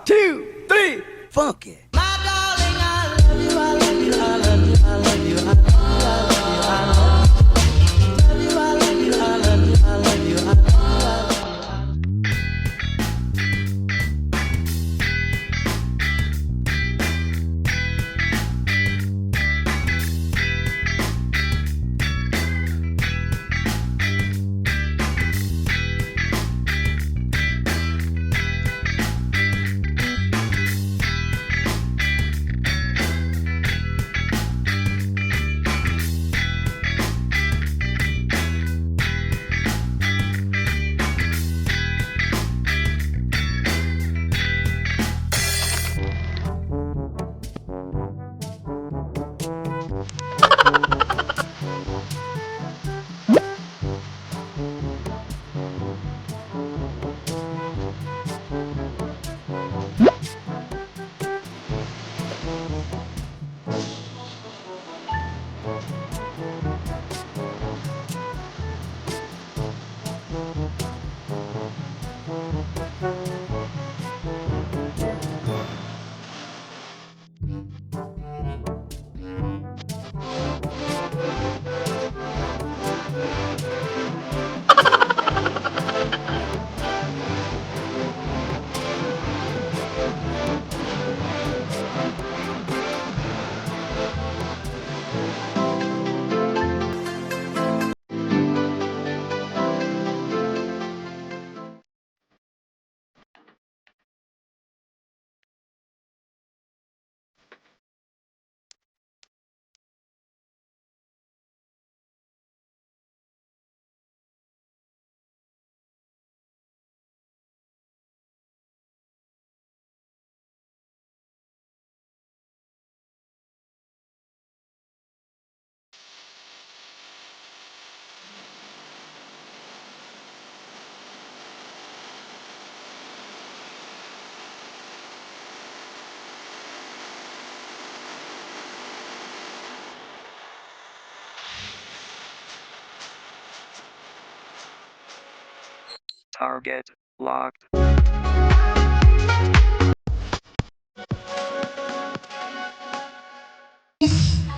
2, 3, funky. Target locked.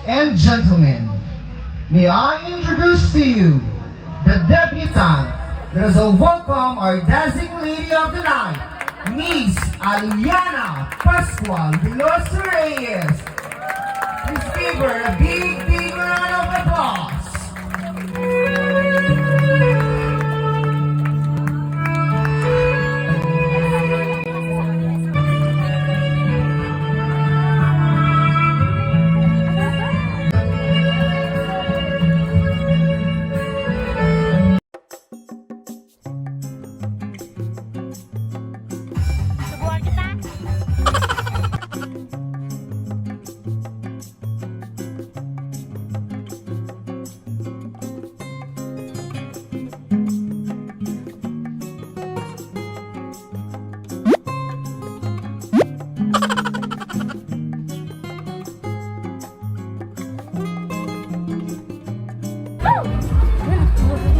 And gentlemen, may I introduce to you the debutante that is a welcome our dancing lady of the night, Miss Aliana Pascual de los Reyes. Please give her a big round of applause. Subuhan kita.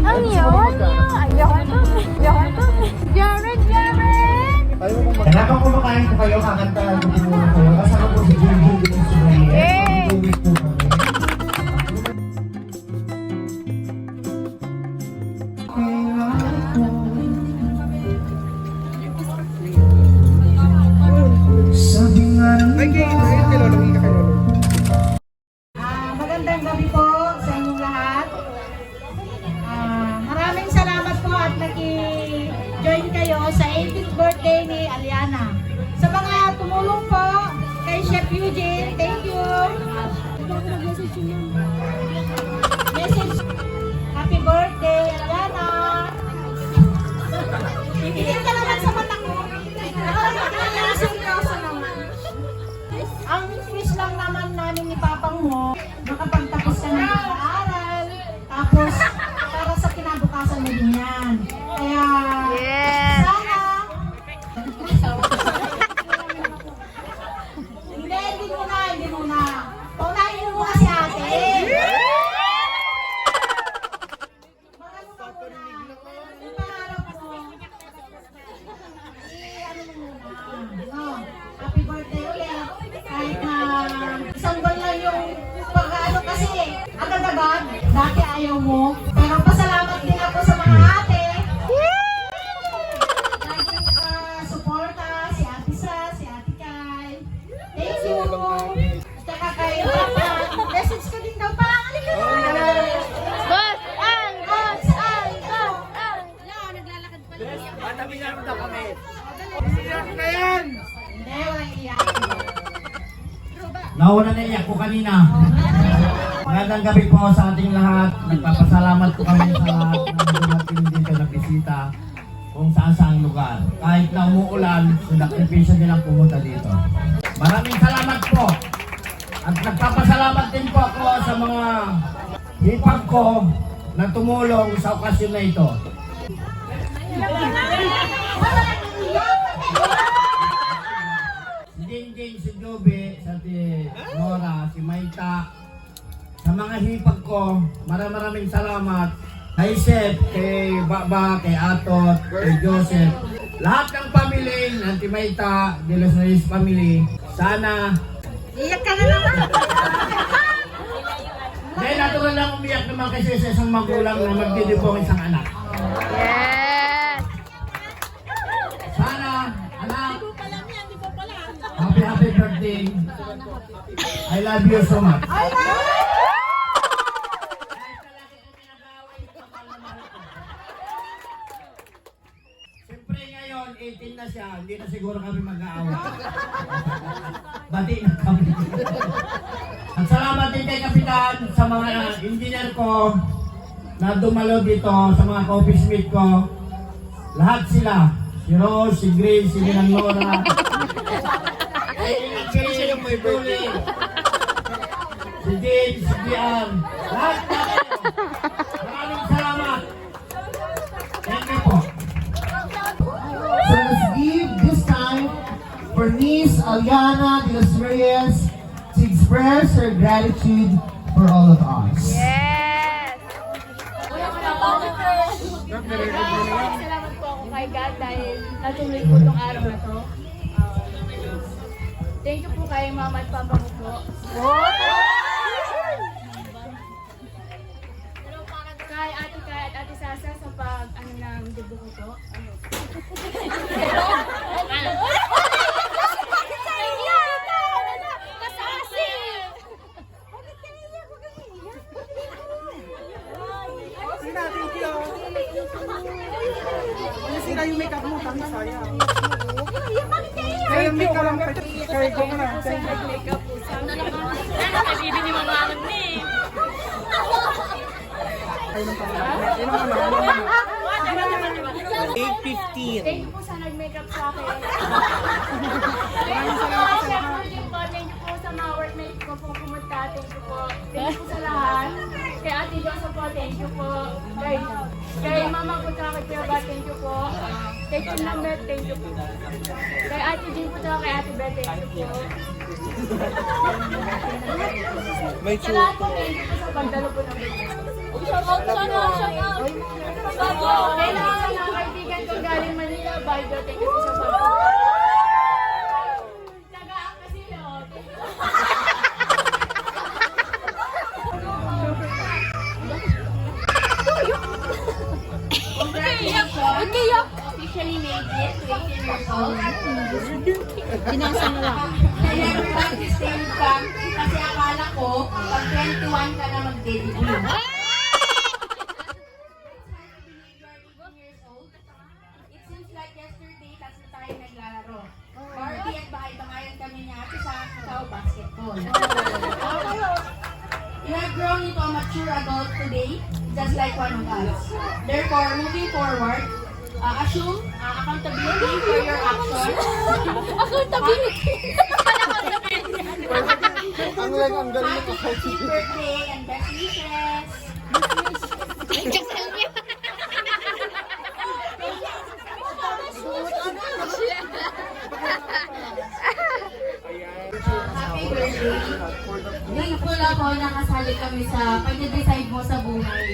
Ayaw to. Jared! Habang kumakain po kayo, kakantaan ko muna kayo. Kasama po si Juju de los Reyes. Yay! Mag-uwi po kami. Magandang gabi po sa inyong lahat. Maraming salamat po at naki-join kayo sa 18th birthday ni Aliana. Sa mga tumulong po kay Chef Eugene, thank you. Message, happy birthday Aliana. Hindi ka naman sa mata ko. Seryoso naman. Ang wish lang naman namin ni Papang mo, makapagtapos ka ng pag-aaral, tapos para sa kinabukasan mo din yan. Kaya, Yes! sana, hindi muna. Paunahin mo muna si ate. Magano ka muna. Yung pangarap mo, vlog. Dati ayaw mo. Pero pasalamat din ako sa mga ate. Laging suporta, si Ate Sa, si Ate Kai. Thank you. Tsaka kayo, message ko din daw pa. Halika na. Boss Ang! Boss Ang! Boss Ang! Wala, naglalakad pa lang. Hindi, walang iyak. Nauna na iyak ko kanina. Magandang gabi po sa ating lahat. Nagpapasalamat po kami sa lahat na dumating dito na bisita kung saan saang lugar. Kahit na umuulan, sinakripisyo nilang pumunta dito. Maraming salamat po. At nagpapasalamat din po ako sa mga hipag ko na tumulong sa okasyon na ito. Si Jingjing, si Joby, si Nora, si Maita, sa mga hipag ko, maraming salamat. Kay Seth, kay Baba, kay Atot, kay Joseph, lahat ng family, Auntie Maita, De Los Reyes family, sana Iyak ka na naman. dahil natural lang umiyak naman kasi sa isang magulang na magdidipong isang anak. Yes! Sana, anak, happy birthday. I love you so much. Siyempre ngayon, 18 na siya, hindi na siguro kami mag-aaway. Bati na kami. At salamat din kay Kapitan sa mga engineer ko na dumalo dito, sa mga office mate ko. Lahat sila. Si Rose, si Grace, si Ninang Nora. Si Julie, si James, si Dian. Lahat na kayo. Maraming salamat. Thank you po. So let's give this time for Miss Aliana de los Reyes to express her gratitude for all of us. Yes! Salamat po ako kay God dahil natuloy po itong araw na to. Thank you po kay Mama at Papa ko po. Kay Ate Kai at Ate Sasa sa pag ng dugo ko po. Sira yung makeup mo, kami sayang. Kaya makeup lang, kaya ko na. Makeup po. Sana naman. Sana kay Bibi ni Mama ni. Thank you po sa nag-makeup sa akin. Thank you po sa mga workmates ko po pumunta. Thank you po. Thank you po sa lahat. Kay Ate Josa po, thank you po. Kay Mama ko tsaka kay Kuya Bat, thank you po. Kay Tim Lambert, thank you po. Kay Ate Jean po tsaka kay Ate Beth, thank you po. Sa lahat po, thank you po sa pagdalo po ng video. Shout out! Kay lahat sa mga kaibigan ko galing Manila, Baido, thank you po sa pagdalo. Tagaan kasi yun. Congratulations! Officially made it to 18 years old. Ginasa na lang. I never thought this day would come kasi akala ko pag 21 ka na mag-debut. It seems like yesterday, tapos na tayo naglalaro. Barbie at bahay-bahayan kami ni Ate sa basketball. You have grown into a mature adult today, just like one of us. Therefore, moving forward, assume accountability for your actions. Accountability? Happy birthday and best wishes! Happy birthday! Thankful ako na kasali kami sa pag-decide mo sa buhay.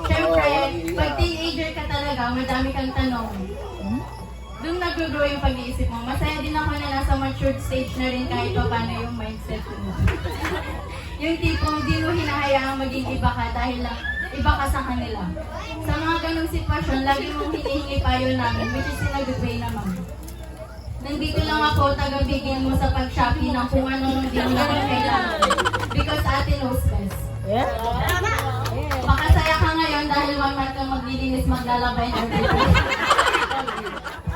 Siyempre, pag teenager ka talaga, madami kang tanong. Do doon nag-grow yung pag-iisip mo. Masaya din ako na nasa matured stage na rin kahit pa paano yung mindset mo. Yung tipong di mo hinahayaang maging iba ka dahil lang iba ka sa kanila. Sa mga ganong sitwasyon, lagi mong hinihingi payo namin, which is in a good way naman. Nandito lang ako, tagabigyan mo sa pag-shopping ng kung anong hindi mo naman kailangan. Because ate knows best. Makasaya ka ngayon dahil 1 month kang maglilinis, maglalabay ng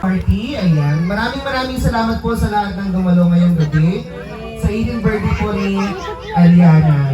Party, ayan. Maraming salamat po sa lahat ng dumalo ngayong gabi. Sa 18th birthday po ni Aliana.